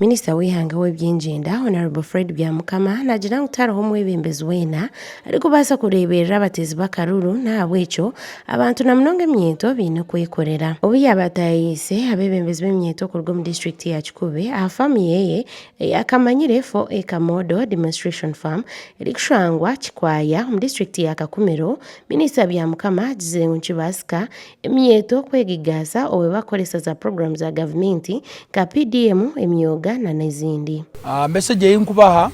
Minisita w'ihanga w'eby'engyenda Honorable Fred Byamukama nagira kutaraho omwebembezi weena arikubaasa kureeberera abatezi b'akaruru n'ahabw'ekyo abantu na munonga emyento baine kwekorera. Obu yaaba atayise abebembezi b'emyento kuruga omu district ya Kikube aha faamu yeye eyakamanyire for Acre Model Demonstration Farm erikushangwa Kikwaya omu district ya Kakumiro. Minisita Byamukama agizire ngu nikibaasika emyento kwegigaza obu bakoresa za program za gavumenti ka PDM emyoga na n'ezindi. Message y'inkubaha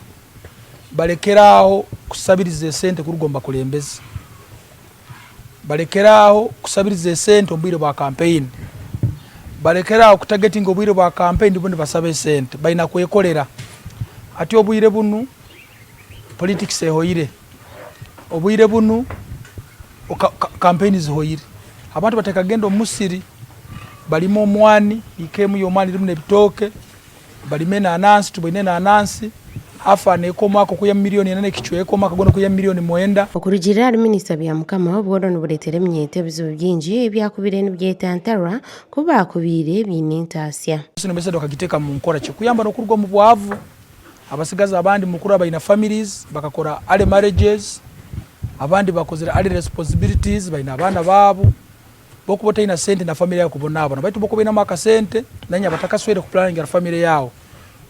balekeraho kusabiriza sente kurugomba kulembezi. Balekeraho kusabiriza sente obwire bwa campaign. Balekeraho kutagetinga obwire bwa campaign bundi basabe sente baina kwekolera. Ati obwire bunu politics ehoire. Obwire bunu campaign zihoire. Abantu batekagenda omusiri balimo omwani ikemu yomani limu nebitoke balime na anansi tubine na anansi afa nekoma ko kuya milioni 8 kichwe ekoma kagono kuya milioni 9 okurugirira Minisita Byamukama obworo nuburetere emyete bizo byinji ebyakubire nibyetantara kuba akubire binentasya sino mesado kagiteka mu nkora kikuyamba no kurugwa mu bwavu abasigaza abandi mukuru abaina families bakakora ale marriages abandi bakozera ale responsibilities baina abana babo boku botaina sente na familia yako bonabo baitu boku bina maka sente nanya batakaswere ku planning ya familia yao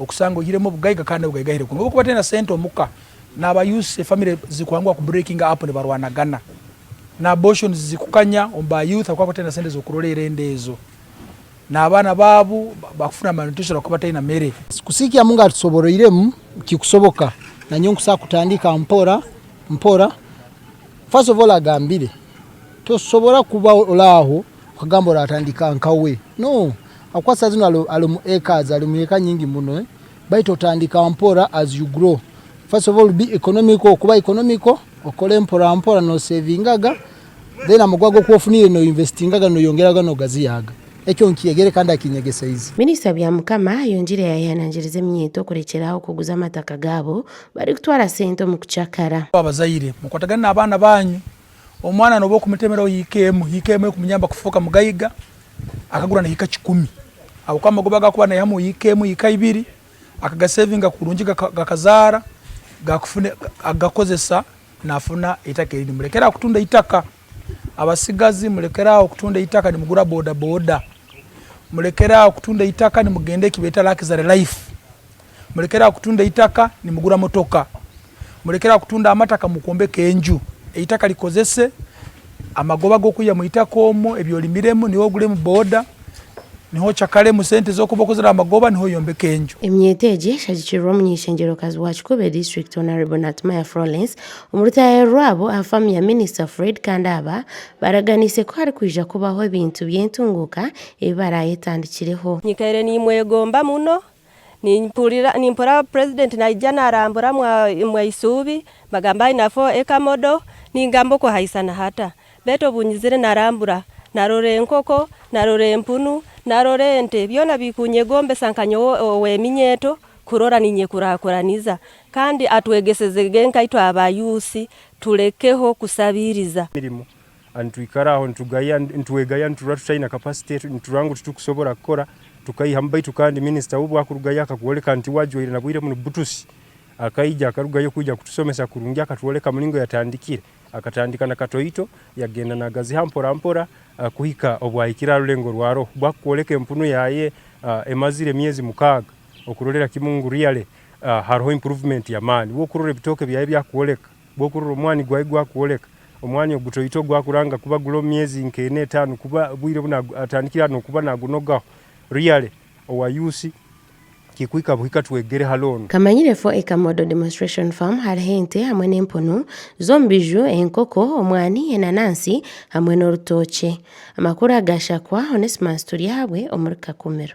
okusanga ohiremo bugaiga kandi bugaiga ko boku botaina sente omuka na abayuse family zikwangwa ku breaking up ne barwanagana na abortions zikukanya omba youth akwa botaina sente zokurolera endezo na abana babu bakufuna malnutrition ko botaina mere kusikia Mungu atusoboroiremu kikusoboka na nyonku sa kutandika mpora first of all agambire tosobora kuba olaho kagamba olatandika nkawe no akwasa zino alo acres ali mu eka nyingi muno baito otandika mpora as you grow. First of all be economical kuba economical okole mpora no savingaga then amugwago kuofunire no investingaga no yongeraga no gaziyaga ekyo nkiyegere kandi akinyegesa izi. Minisita Byamukama yonjire yayananjirize emyito kurekeraho kuguza amataka gabo bari kutwara sente mu kuchakara abazaire mukwatagana abana banyu omwana nobo kumutemera yikemu kumunyamba kufoka mugayiga akagura na hika 10 abo kwa magobaga kuba na yamu yikemu hika 2 akagasavinga kurunjiga gakazara gakufune agakozesa nafuna itake iri mulekera kutunda itaka abasigazi mulekera okutunda itaka ni mugura boda mulekera okutunda itaka ni mugende kibeta laki za life mulekera okutunda itaka ni mugura motoka mulekera okutunda amataka mukombeke enju eitaka likozese amagoba go kuya muitako omo ebyolimiremu niho gule mu boda niho chakale mu sente zokubokozera amagoba niho yombeke enju. Emyeteje shajikirwa mu nyishenjero kazi wa Kikube district Honorable Natmaya Florence umurutaye rwabo afamu ya Minister Fred Kandaba baraganise ko hari kwija kubaho ibintu byentunguka ebarayetandikireho nyikaire ni mwegomba muno nimpura president naijana arambura mwa isubi bagamba inafo Acre Model ningambo ko haisana hata beto bunyizire narambura narore nkoko narore empunu narore ente byona bikunye gombe sankanyo we minyeto kurora ninye kurakoraniza kandi atwegeseze genka itwa abayusi tulekeho kusabiriza mirimo antwikaraho ntwegaya nturatushina capacity nturangu tukusobora gukora tukayihamba kandi minister ubu akurugaya akakuoleka nti wajwe na bwire mu butusi akaija akarugayo kuja kutusomesa kurungi akatuoleka mulingo yatandikire akatandika na katoito yagenda na gazi hampora kuhika obwayikira rulengo rwaro bwakuoleka empunu yaye emazire myezi mukaga okurolera kimungu reale haro improvement ya mani wokurore bitoke byaye byakuoleka bokuroro omwani gwa kuoleka omwani ogutoito gwa kuranga kuba gulo myezi nkene 5 kuba bwire buna atandikira no kuba nagunoga reale owayusi kikuika buhika tuwegere halono kamanyire for Acre Model Demonstration Farm harhente hamwe n'empunu zombiju enkoko omwani enanansi hamwe n'orutoche amakuru agashakwa Onesmus Turihabwe omuri Kakumiro.